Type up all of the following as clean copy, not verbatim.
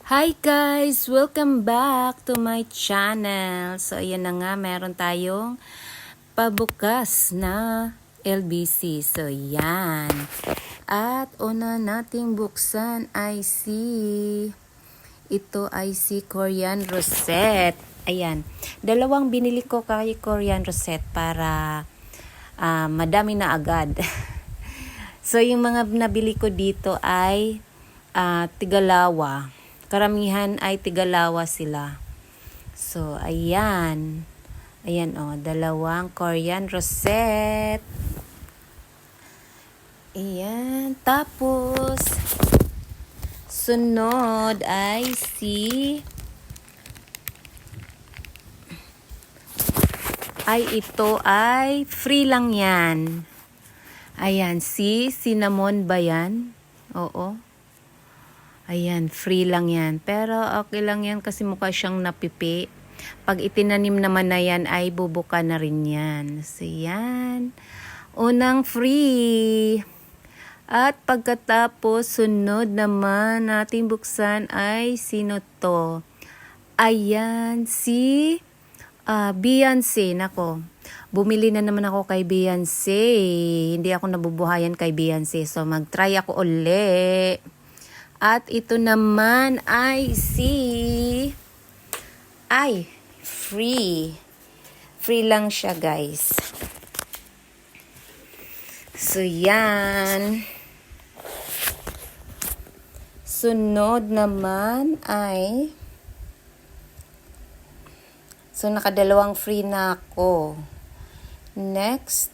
Hi guys! Welcome back to my channel. So ayan na nga, meron tayong pabukas na LBC. So yan. At una nating buksan ay ito ay si Korean Rosette. Ayan. Dalawang binili ko kay Korean Rosette para madami na agad. So yung mga nabili ko dito ay Tigalawa. Karamihan ay Tigalawa sila. So, ayan. Ayan dalawang Korean Rosette. Ayan. Tapos, sunod ay ito ay free lang yan. Ayan, cinnamon ba yan? Oo. Ayan, free lang yan. Pero okay lang yan kasi mukha siyang napipi. Pag itinanim naman na yan ay bubuka na rin yan. So yan. Unang free. At pagkatapos, sunod naman natin buksan ay sino to? Ayan, si Beyonce. Nako, bumili na naman ako kay Beyonce. Hindi ako nabubuhayan kay Beyonce. So mag-try ako uli. At ito naman ay free. Free lang siya, guys. So, yan. Sunod naman ay nakadalawang free na ako. Next.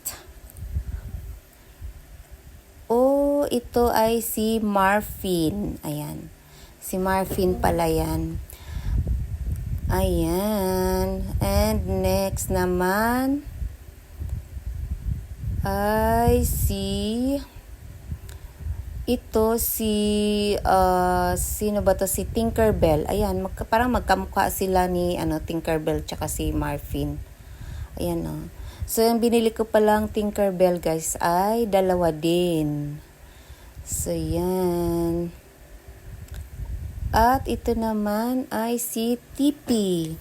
Ito ay si Marfin. Ayan. Si Marfin pala yan. Ayan. And next naman ay sino ba to? Si Tinkerbell. Ayan. Parang magkamukha sila ni Tinkerbell tsaka si Marfin. Ayan So, yung binili ko palang Tinkerbell, guys, ay dalawa din. So, yan. At ito naman ay si Tipi.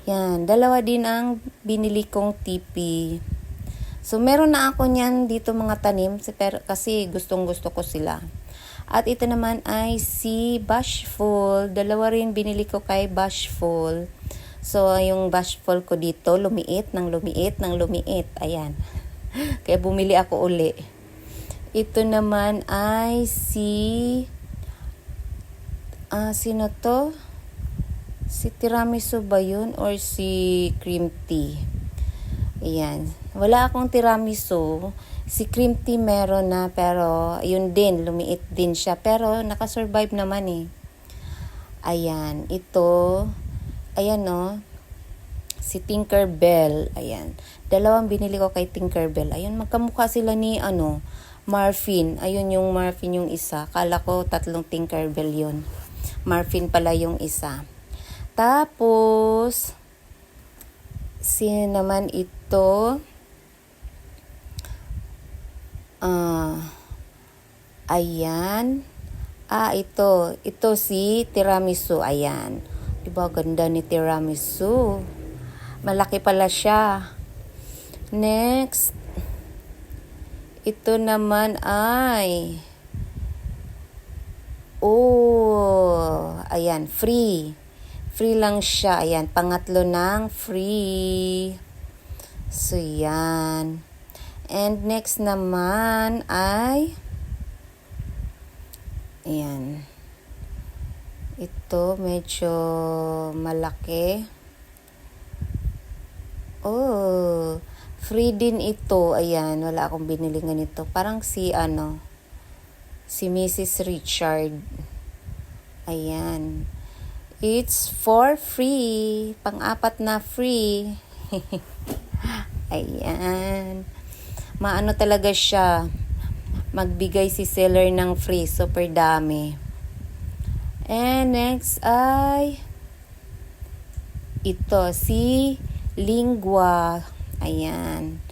Yan. Dalawa din ang binili kong Tipi. So, meron na ako niyan dito mga tanim kasi gustong-gusto ko sila. At ito naman ay si Bashful. Dalawa rin binili ko kay Bashful. So, yung Bashful ko dito, lumiit. Ayan. Kaya bumili ako uli. Ito naman ay sino to? Si tiramisu ba yun? Or si cream tea? Ayan. Wala akong tiramisu. Si cream tea meron na, pero yun din, lumiit din siya. Pero nakasurvive naman eh. Ayan. Ito. Ayan si Tinkerbell. Ayan. Dalawang binili ko kay Tinkerbell. Ayan, magkamukha sila ni Marfin. Ayun yung Marfin yung isa. Kala ko tatlong Tinkerbell yun. Marfin pala yung isa. Tapos, sino naman ito? Ayan. Ito si tiramisu. Ayan. Diba ganda ni tiramisu? Malaki pala siya. Next. Ito naman ay ayan, free. Free lang siya. Ayan, pangatlo ng free. So, yan. And next naman ay ayan. Ito, medyo malaki. Free din ito. Ayan, wala akong binili ganito. Parang si Mrs. Richard. Ayan. It's for free. Pang-apat na free. Ayan. Maano talaga siya. Magbigay si seller ng free. Super dami. And next ay ito, si Lingua. Ayan.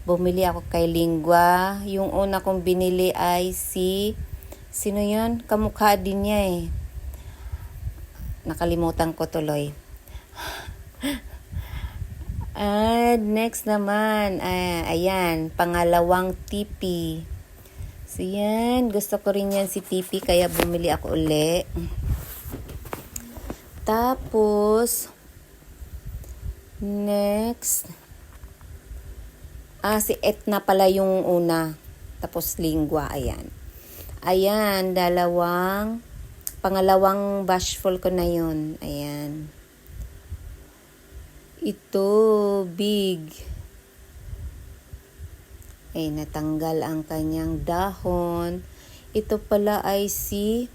Bumili ako kay Lingua. Yung una kong binili ay sino yun? Kamukha din niya eh. Nakalimutan ko tuloy. At next naman, ayan, pangalawang tipi. So yan, gusto ko rin yan si tipi kaya bumili ako uli. Tapos, next, si Etna pala yung una. Tapos lingwa, ayan. Ayan, pangalawang bashful ko na yun. Ayan. Ito, big. Ay, natanggal ang kanyang dahon. Ito pala ay si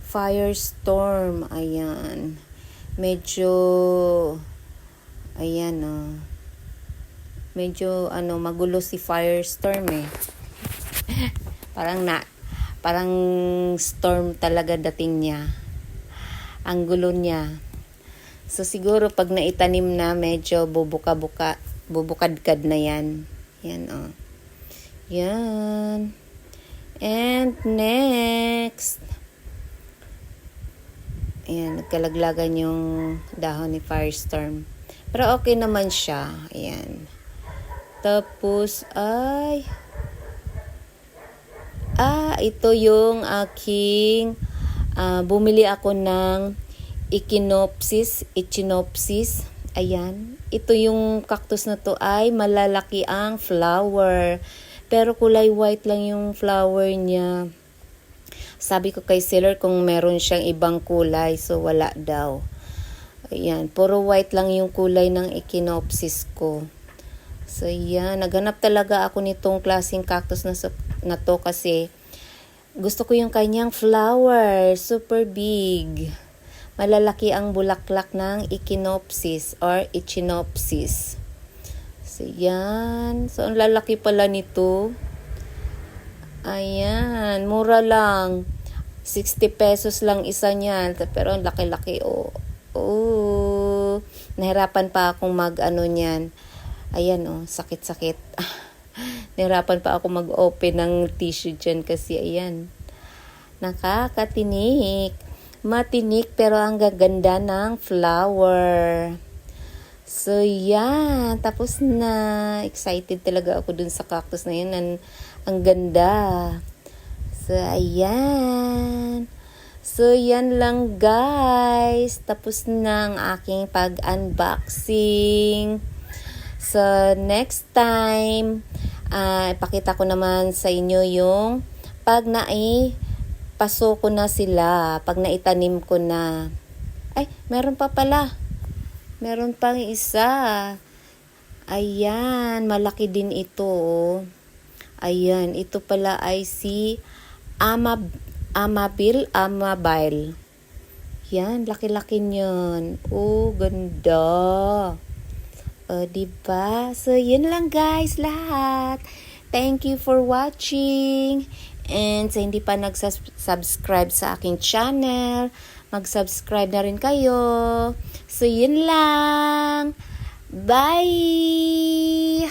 Firestorm. Ayan. Medyo, ayan medyo magulo si Firestorm eh. Parang storm talaga dating niya. Ang gulo niya. So siguro pag naitanim na medyo bubukadkad na yan. Yan Yan. And next. Ayan, nagkalaglagan yung dahon ni Firestorm. Pero okay naman siya. Ayan. Tapos ito yung aking bumili ako ng Echinopsis. Ayan. Ito yung cactus na to ay malalaki ang flower. Pero kulay white lang yung flower niya. Sabi ko kay seller kung meron siyang ibang kulay. So wala daw. Ayan. Puro white lang yung kulay ng Echinopsis ko. So yan. Naghanap talaga ako nitong klaseng cactus na to kasi gusto ko yung kanyang flower. Super big. Malalaki ang bulaklak ng Echinopsis or Echinopsis. So, yan. So, ang lalaki pala nito. Ayan. Mura lang. 60 pesos lang isa niyan. Pero ang laki-laki. Nahirapan pa akong niyan. Ayan sakit-sakit. Nahirapan pa ako mag-open ng tissue dyan kasi ayan. Nakakatinik. Matinik pero ang gaganda ng flower. So, yan. Tapos na. Excited talaga ako dun sa cactus na yun. Ang ganda. So, ayan. So, yan lang guys. Tapos na ang aking pag-unboxing. So, next time, ipakita ko naman sa inyo yung pag paso ko na sila, pag naitanim ko na. Ay, meron pa pala. Meron pang isa. Ayan, malaki din ito. Ayan, ito pala ay si Amabile. Yan, laki-laki niyan. Ganda. Diba? So, yun lang guys, lahat. Thank you for watching. And sa hindi pa nag-subscribe sa aking channel, mag-subscribe na rin kayo. So, yun lang. Bye!